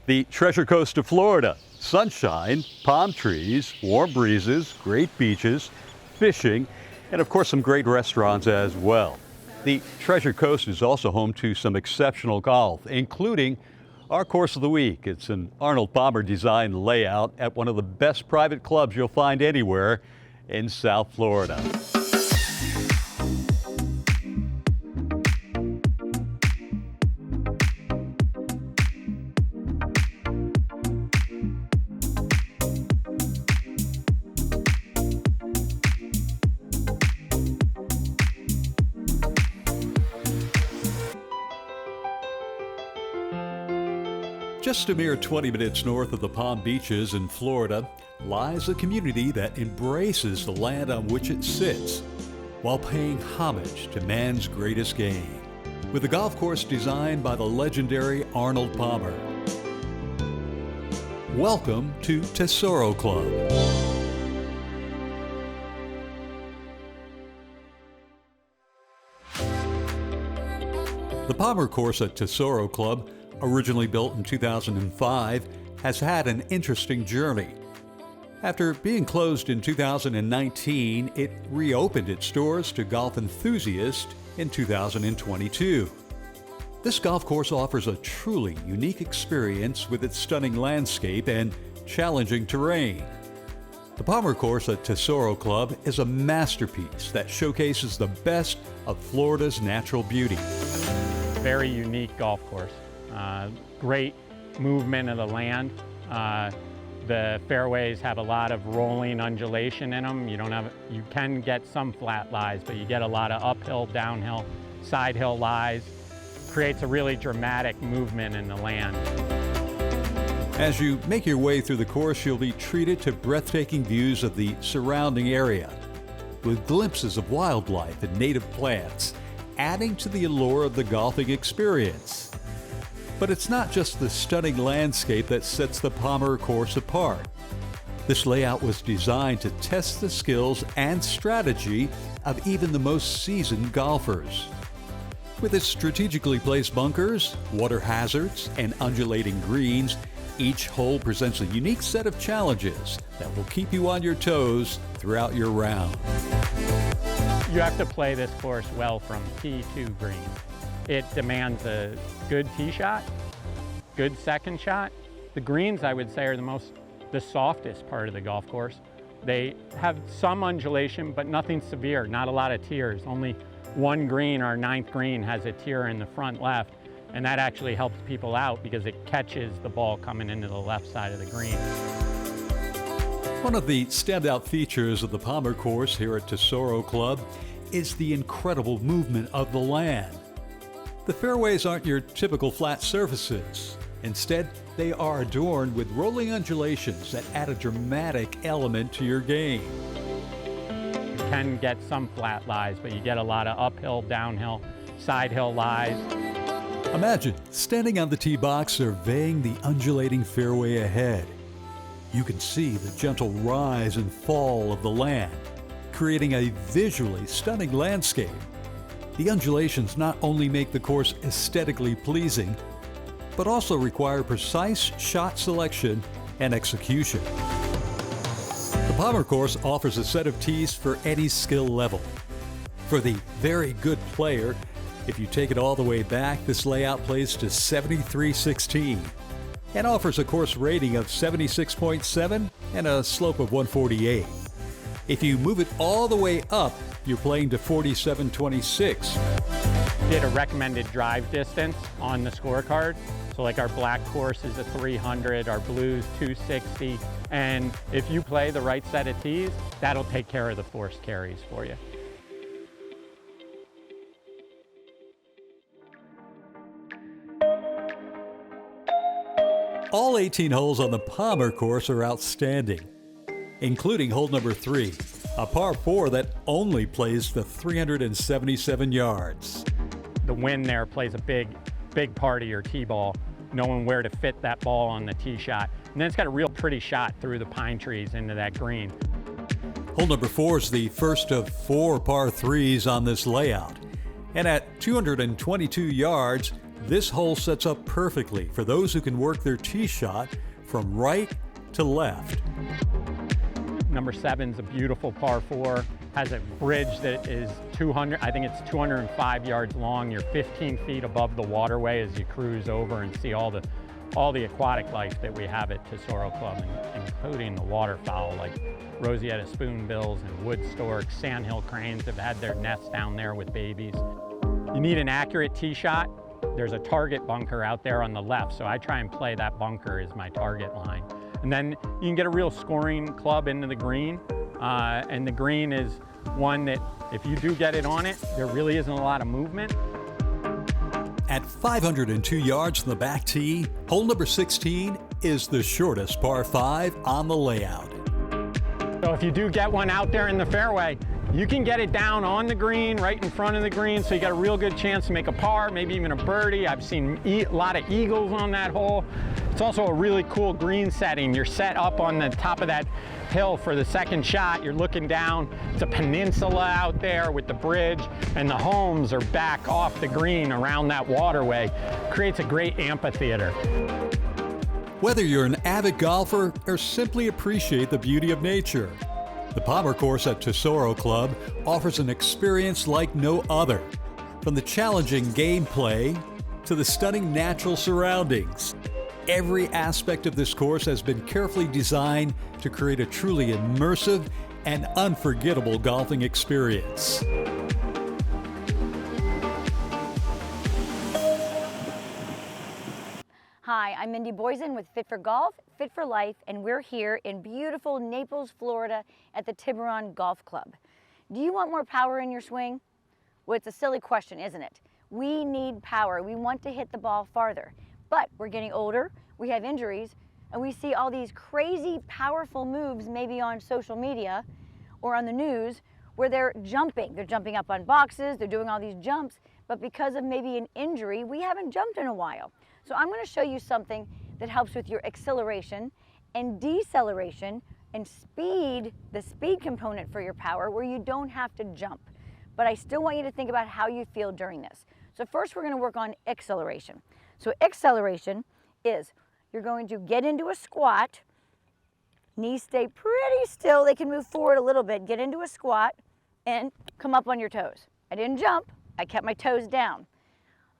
The Treasure Coast of Florida. Sunshine, palm trees, warm breezes, great beaches, fishing, and of course some great restaurants as well. The Treasure Coast is also home to some exceptional golf, including our course of the week. It's an Arnold Palmer-designed layout at one of the best private clubs you'll find anywhere in South Florida. Just a mere 20 minutes north of the Palm Beaches in Florida lies a community that embraces the land on which it sits while paying homage to man's greatest game, with a golf course designed by the legendary Arnold Palmer. Welcome to Tesoro Club. The Palmer course at Tesoro Club, originally built in 2005, has had an interesting journey. After being closed in 2019, it reopened its doors to golf enthusiasts in 2022. This golf course offers a truly unique experience with its stunning landscape and challenging terrain. The Palmer course at Tesoro Club is a masterpiece that showcases the best of Florida's natural beauty. Very unique golf course. Great movement of the land. The fairways have a lot of rolling undulation in them. You can get some flat lies, but you get a lot of uphill, downhill, side hill lies. Creates a really dramatic movement in the land. As you make your way through the course, you'll be treated to breathtaking views of the surrounding area, with glimpses of wildlife and native plants, adding to the allure of the golfing experience. But it's not just the stunning landscape that sets the Palmer course apart. This layout was designed to test the skills and strategy of even the most seasoned golfers. With its strategically placed bunkers, water hazards, and undulating greens, each hole presents a unique set of challenges that will keep you on your toes throughout your round. You have to play this course well from tee to green. It demands a good tee shot, good second shot. The greens, I would say, are the softest part of the golf course. They have some undulation, but nothing severe, not a lot of tiers. Only one green, our ninth green, has a tier in the front left, and that actually helps people out because it catches the ball coming into the left side of the green. One of the standout features of the Palmer course here at Tesoro Club is the incredible movement of the land. The fairways aren't your typical flat surfaces. Instead, they are adorned with rolling undulations that add a dramatic element to your game. You can get some flat lies, but you get a lot of uphill, downhill, side hill lies. Imagine standing on the tee box surveying the undulating fairway ahead. You can see the gentle rise and fall of the land, creating a visually stunning landscape. The undulations not only make the course aesthetically pleasing, but also require precise shot selection and execution. The Palmer course offers a set of tees for any skill level. For the very good player, if you take it all the way back, this layout plays to 73-16 and offers a course rating of 76.7 and a slope of 148. If you move it all the way up, you're playing to 47-26. Did a recommended drive distance on the scorecard. So like our black course is a 300, our blues 260. And if you play the right set of tees, that'll take care of the forced carries for you. All 18 holes on the Palmer course are outstanding, including hole number 3, a par 4 that only plays to 377 yards. The wind there plays a big part of your tee ball, knowing where to fit that ball on the tee shot. And then it's got a real pretty shot through the pine trees into that green. Hole number 4 is the first of 4 par 3s on this layout. And at 222 yards, This hole sets up perfectly for those who can work their tee shot from right to left. Number 7's a beautiful par 4. Has a bridge that is 205 yards long. You're 15 feet above the waterway as you cruise over and see all the aquatic life that we have at Tesoro Club, including the waterfowl like roseate spoonbills and wood storks. Sandhill cranes have had their nests down there with babies. You need an accurate tee shot. There's a target bunker out there on the left, so I try and play that bunker as my target line. And then you can get a real scoring club into the green, and the green is one that if you do get it on it, there really isn't a lot of movement. At 502 yards from the back tee, hole number 16 is the shortest par 5 on the layout. So if you do get one out there in the fairway, you can get it down on the green, right in front of the green, so you got a real good chance to make a par, maybe even a birdie. I've seen a lot of eagles on that hole. It's also a really cool green setting. You're set up on the top of that hill for the second shot. You're looking down. It's a peninsula out there with the bridge, and the homes are back off the green around that waterway. Creates a great amphitheater. Whether you're an avid golfer or simply appreciate the beauty of nature, the Palmer course at Tesoro Club offers an experience like no other. From the challenging gameplay to the stunning natural surroundings, every aspect of this course has been carefully designed to create a truly immersive and unforgettable golfing experience. Hi, I'm Mindy Boysen with Fit for Golf, Fit for Life, and we're here in beautiful Naples, Florida at the Tiburon Golf Club. Do you want more power in your swing? Well, it's a silly question, isn't it? We need power. We want to hit the ball farther, but we're getting older, we have injuries, and we see all these crazy, powerful moves maybe on social media or on the news where they're jumping. They're jumping up on boxes, they're doing all these jumps, but because of maybe an injury, we haven't jumped in a while. So I'm going to show you something that helps with your acceleration and deceleration and speed, the speed component for your power, where you don't have to jump. But I still want you to think about how you feel during this. So first we're going to work on acceleration. So acceleration is you're going to get into a squat, knees stay pretty still, they can move forward a little bit, get into a squat and come up on your toes. I didn't jump, I kept my toes down.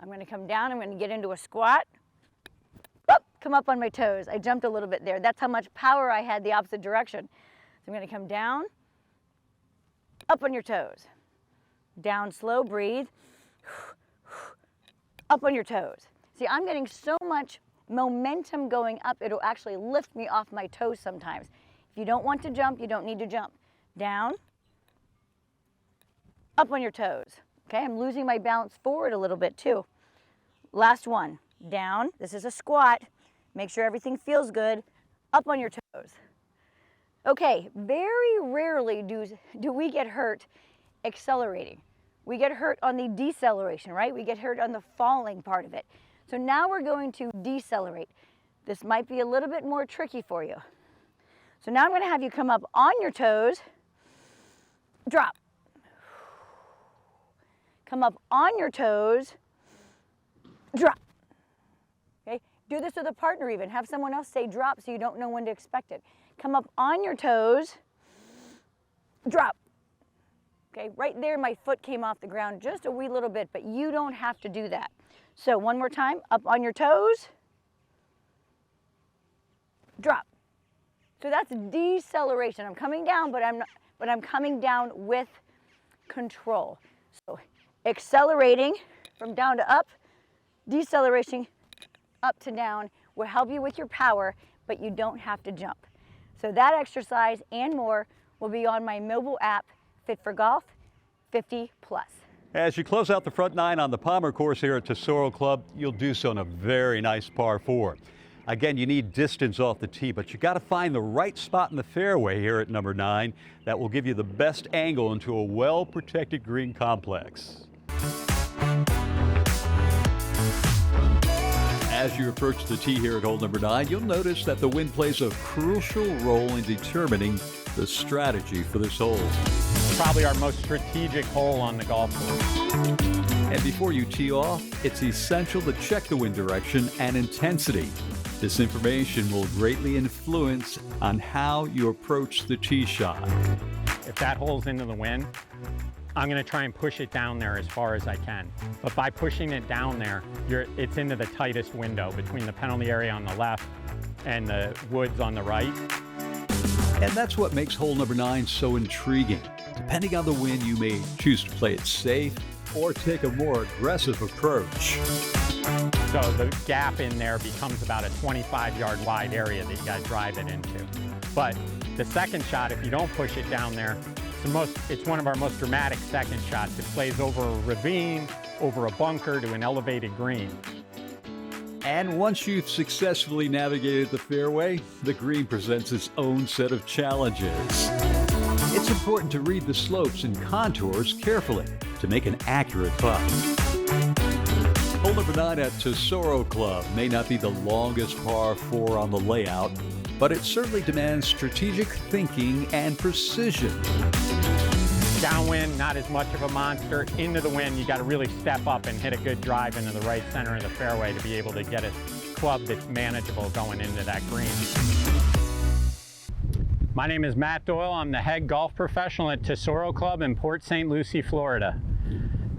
I'm going to come down, I'm going to get into a squat, come up on my toes. I jumped a little bit there. That's how much power I had the opposite direction. So I'm going to come down, up on your toes. Down slow, breathe. Up on your toes. See, I'm getting so much momentum going up, it'll actually lift me off my toes sometimes. If you don't want to jump, you don't need to jump. Down, up on your toes. Okay, I'm losing my balance forward a little bit too. Last one, down, this is a squat. Make sure everything feels good, up on your toes. Okay, very rarely do we get hurt accelerating. We get hurt on the deceleration, right? We get hurt on the falling part of it. So now we're going to decelerate. This might be a little bit more tricky for you. So now I'm going to have you come up on your toes, drop. Come up on your toes, drop. Okay, do this with a partner even. Have someone else say drop so you don't know when to expect it. Come up on your toes, drop. Okay, right there my foot came off the ground just a wee little bit, but you don't have to do that. So one more time, up on your toes, drop. So that's deceleration. I'm coming down, but I'm coming down with control. So accelerating from down to up, decelerating up to down will help you with your power, but you don't have to jump. So that exercise and more will be on my mobile app, Fit for Golf 50 Plus. As you close out the front nine on the Palmer course here at Tesoro Club, you'll do so in a very nice par 4. Again, you need distance off the tee, but you got to find the right spot in the fairway here at number 9 that will give you the best angle into a well-protected green complex. As you approach the tee here at hole number 9, you'll notice that the wind plays a crucial role in determining the strategy for this hole. Probably our most strategic hole on the golf course. And before you tee off, it's essential to check the wind direction and intensity. This information will greatly influence on how you approach the tee shot. If that hole's into the wind, I'm going to try and push it down there as far as I can. But by pushing it down there, it's into the tightest window between the penalty area on the left and the woods on the right. And that's what makes hole number 9 so intriguing. Depending on the wind, you may choose to play it safe or take a more aggressive approach. So the gap in there becomes about a 25-yard wide area that you got to drive it into. But the second shot, if you don't push it down there, it's one of our most dramatic second shots. It plays over a ravine, over a bunker to an elevated green. And once you've successfully navigated the fairway, the green presents its own set of challenges. It's important to read the slopes and contours carefully to make an accurate putt. Hole number 9 at Tesoro Club may not be the longest par 4 on the layout, but it certainly demands strategic thinking and precision. Downwind, not as much of a monster. Into the wind, you got to really step up and hit a good drive into the right center of the fairway to be able to get a club that's manageable going into that green. My name is Matt Doyle. I'm the head golf professional at Tesoro Club in Port St. Lucie, Florida.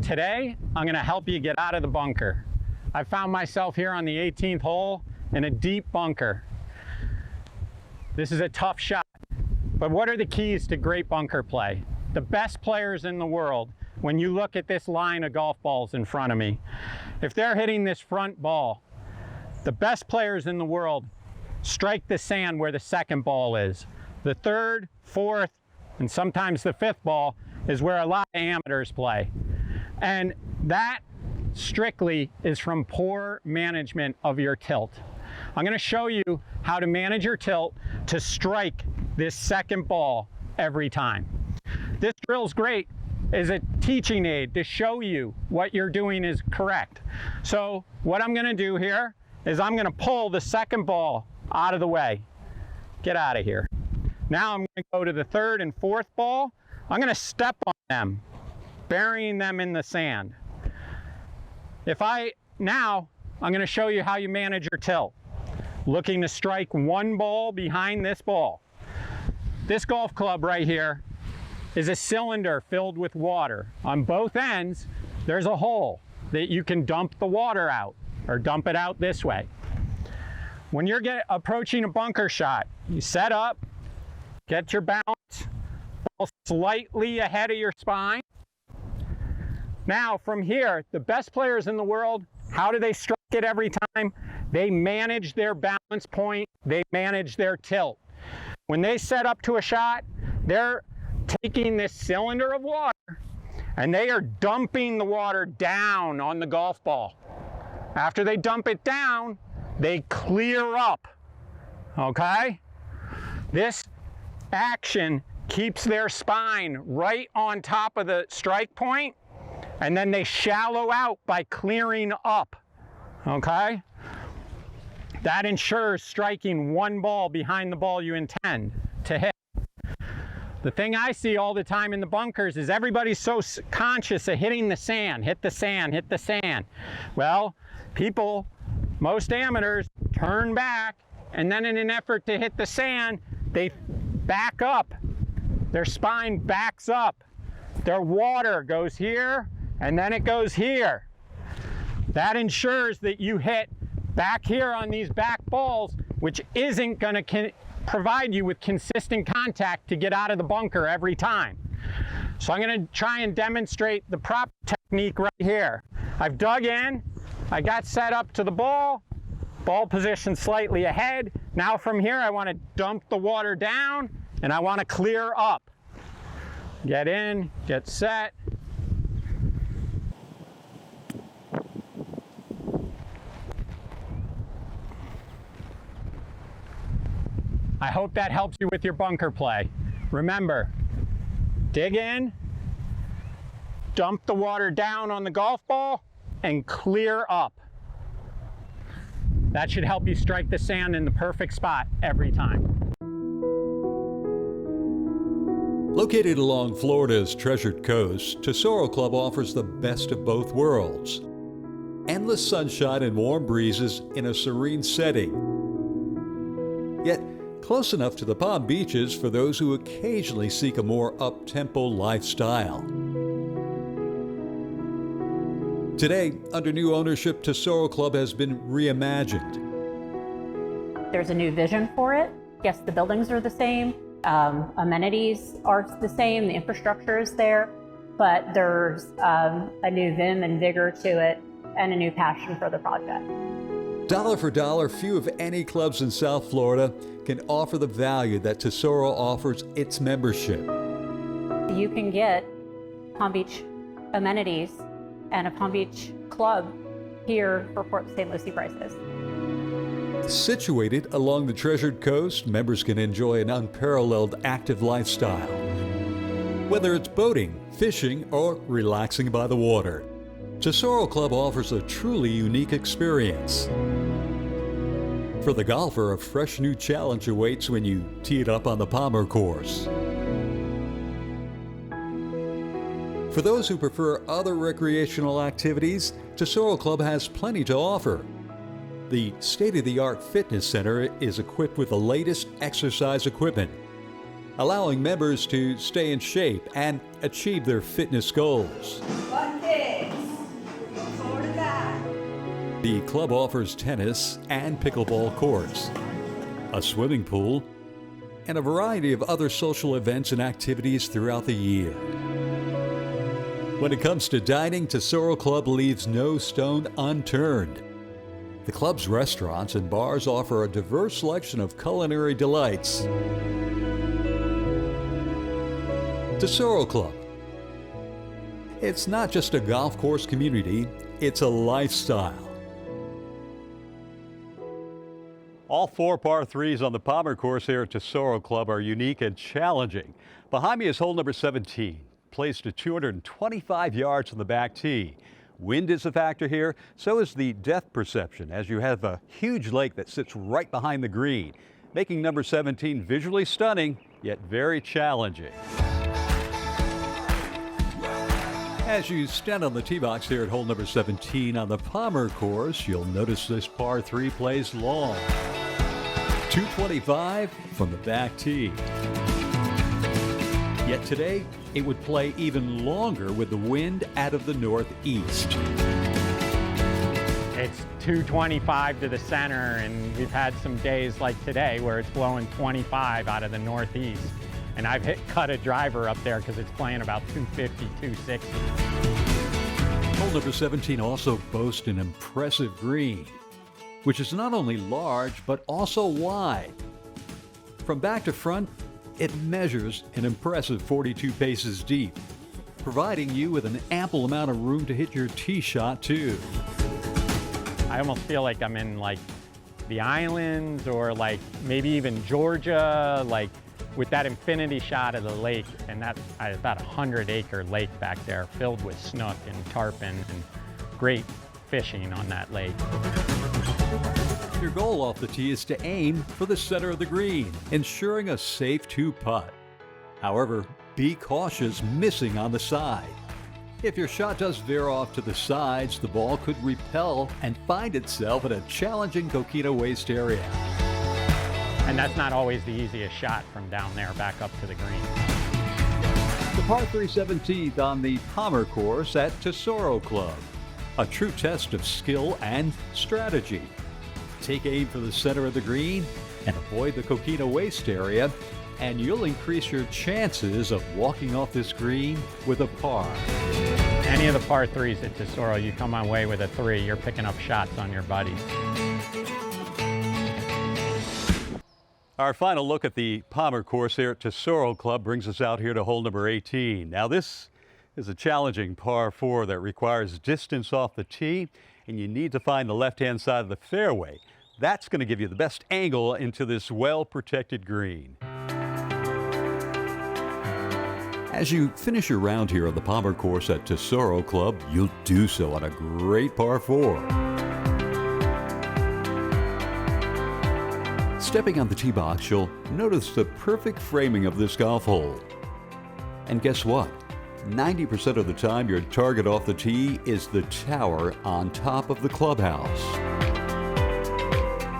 Today, I'm going to help you get out of the bunker. I found myself here on the 18th hole in a deep bunker. This is a tough shot, but what are the keys to great bunker play? The best players in the world, when you look at this line of golf balls in front of me, if they're hitting this front ball, the best players in the world strike the sand where the second ball is. The third, fourth, and sometimes the fifth ball is where a lot of amateurs play. And that strictly is from poor management of your tilt. I'm going to show you how to manage your tilt to strike this second ball every time. This drill's great as a teaching aid to show you what you're doing is correct. So what I'm going to do here is I'm going to pull the second ball out of the way. Get out of here. Now I'm going to go to the third and fourth ball. I'm going to step on them, burying them in the sand. Now I'm going to show you how you manage your tilt. Looking to strike one ball behind this ball. This golf club right here is a cylinder filled with water. On both ends, there's a hole that you can dump the water out, or dump it out this way. When you're approaching a bunker shot, you set up, get your balance, ball slightly ahead of your spine. Now from here, the best players in the world, how do they strike it every time? They manage their balance point, they manage their tilt. When they set up to a shot, they're taking this cylinder of water and they are dumping the water down on the golf ball. After they dump it down, they clear up, okay? This action keeps their spine right on top of the strike point, and then they shallow out by clearing up, okay? That ensures striking one ball behind the ball you intend to hit. The thing I see all the time in the bunkers is everybody's so conscious of hitting the sand, hit the sand, hit the sand. Well, people, most amateurs, turn back, and then in an effort to hit the sand, they back up. Their spine backs up. Their water goes here, and then it goes here. That ensures that you hit back here on these back balls, which isn't going to provide you with consistent contact to get out of the bunker every time. So I'm going to try and demonstrate the proper technique right here. I've dug in, I got set up to the ball position slightly ahead. Now from here I want to dump the water down and I want to clear up. Get in, get set. I hope that helps you with your bunker play. Remember, dig in, dump the water down on the golf ball, and clear up. That should help you strike the sand in the perfect spot every time. Located along Florida's treasured coast, Tesoro Club offers the best of both worlds. Endless sunshine and warm breezes in a serene setting. Yet, close enough to the Palm Beaches for those who occasionally seek a more up-tempo lifestyle. Today, under new ownership, Tesoro Club has been reimagined. There's a new vision for it. Yes, the buildings are the same, amenities are the same, the infrastructure is there, but there's a new vim and vigor to it and a new passion for the project. Dollar for dollar, few if any clubs in South Florida can offer the value that Tesoro offers its membership. You can get Palm Beach amenities and a Palm Beach club here for Port St. Lucie prices. Situated along the treasured coast, members can enjoy an unparalleled active lifestyle. Whether it's boating, fishing, or relaxing by the water, Tesoro Club offers a truly unique experience. For the golfer, a fresh new challenge awaits when you tee it up on the Palmer course. For those who prefer other recreational activities, Tesoro Club has plenty to offer. The state-of-the-art fitness center is equipped with the latest exercise equipment, allowing members to stay in shape and achieve their fitness goals. The club offers tennis and pickleball courts, a swimming pool, and a variety of other social events and activities throughout the year. When it comes to dining, Tesoro Club leaves no stone unturned. The club's restaurants and bars offer a diverse selection of culinary delights. Tesoro Club. It's not just a golf course community, it's a lifestyle. All 4 par 3s on the Palmer course here at Tesoro Club are unique and challenging. Behind me is hole number 17, placed at 225 yards from the back tee. Wind is a factor here, so is the depth perception, as you have a huge lake that sits right behind the green, making number 17 visually stunning, yet very challenging. As you stand on the tee box here at hole number 17 on the Palmer course, you'll notice this par 3 plays long. 225 from the back tee. Yet today, it would play even longer with the wind out of the northeast. It's 225 to the center, and we've had some days like today where it's blowing 25 out of the northeast. And I've cut a driver up there because it's playing about 250, 260. Hole number 17 also boasts an impressive green, which is not only large, but also wide. From back to front, it measures an impressive 42 paces deep, providing you with an ample amount of room to hit your tee shot, too. I almost feel like I'm in like the islands or like maybe even Georgia, like with that infinity shot of the lake, and that's about a 100-acre lake back there filled with snook and tarpon and great fishing on that lake. Your goal off the tee is to aim for the center of the green, ensuring a safe 2-putt. However, be cautious missing on the side. If your shot does veer off to the sides, the ball could repel and find itself in a challenging coquina waist area. And that's not always the easiest shot from down there back up to the green. The par 3 17th on the Palmer course at Tesoro Club. A true test of skill and strategy. Take aim for the center of the green and avoid the coquina waist area, and you'll increase your chances of walking off this green with a par. Any of the par 3s at Tesoro, you come away with a 3, you're picking up shots on your buddies. Our final look at the Palmer course here at Tesoro Club brings us out here to hole number 18. Now this is a challenging par 4 that requires distance off the tee, and you need to find the left-hand side of the fairway. That's going to give you the best angle into this well-protected green. As you finish your round here on the Palmer course at Tesoro Club, you'll do so on a great par 4. Stepping on the tee box, you'll notice the perfect framing of this golf hole. And guess what? 90% of the time your target off the tee is the tower on top of the clubhouse.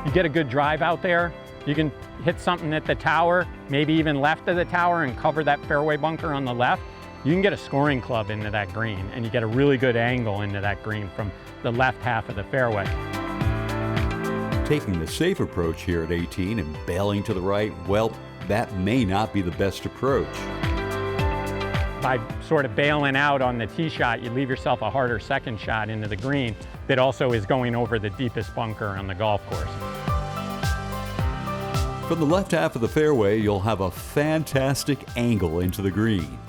You get a good drive out there, you can hit something at the tower, maybe even left of the tower and cover that fairway bunker on the left. You can get a scoring club into that green and you get a really good angle into that green from the left half of the fairway. Taking the safe approach here at 18 and bailing to the right, well, that may not be the best approach. By sort of bailing out on the tee shot, you leave yourself a harder second shot into the green that also is going over the deepest bunker on the golf course. From the left half of the fairway, you'll have a fantastic angle into the green.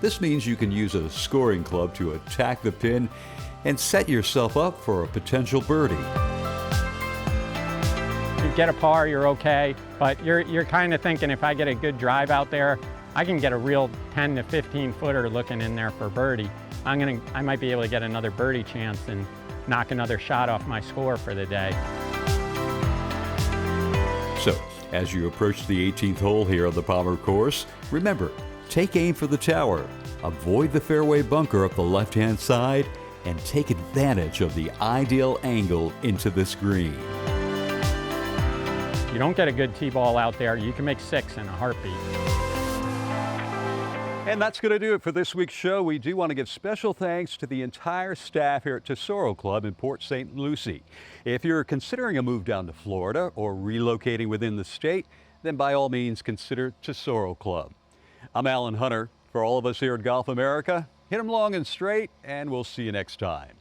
This means you can use a scoring club to attack the pin and set yourself up for a potential birdie. You get a par, you're okay, but you're kind of thinking if I get a good drive out there, I can get a real 10 to 15 footer looking in there for birdie. I might be able to get another birdie chance and knock another shot off my score for the day. So, as you approach the 18th hole here on the Palmer course, remember, take aim for the tower, avoid the fairway bunker up the left-hand side, and take advantage of the ideal angle into this green. If you don't get a good tee ball out there, you can make 6 in a heartbeat. And that's going to do it for this week's show. We do want to give special thanks to the entire staff here at Tesoro Club in Port St. Lucie. If you're considering a move down to Florida or relocating within the state, then by all means consider Tesoro Club. I'm Alan Hunter. For all of us here at Golf America, hit 'em long and straight, and we'll see you next time.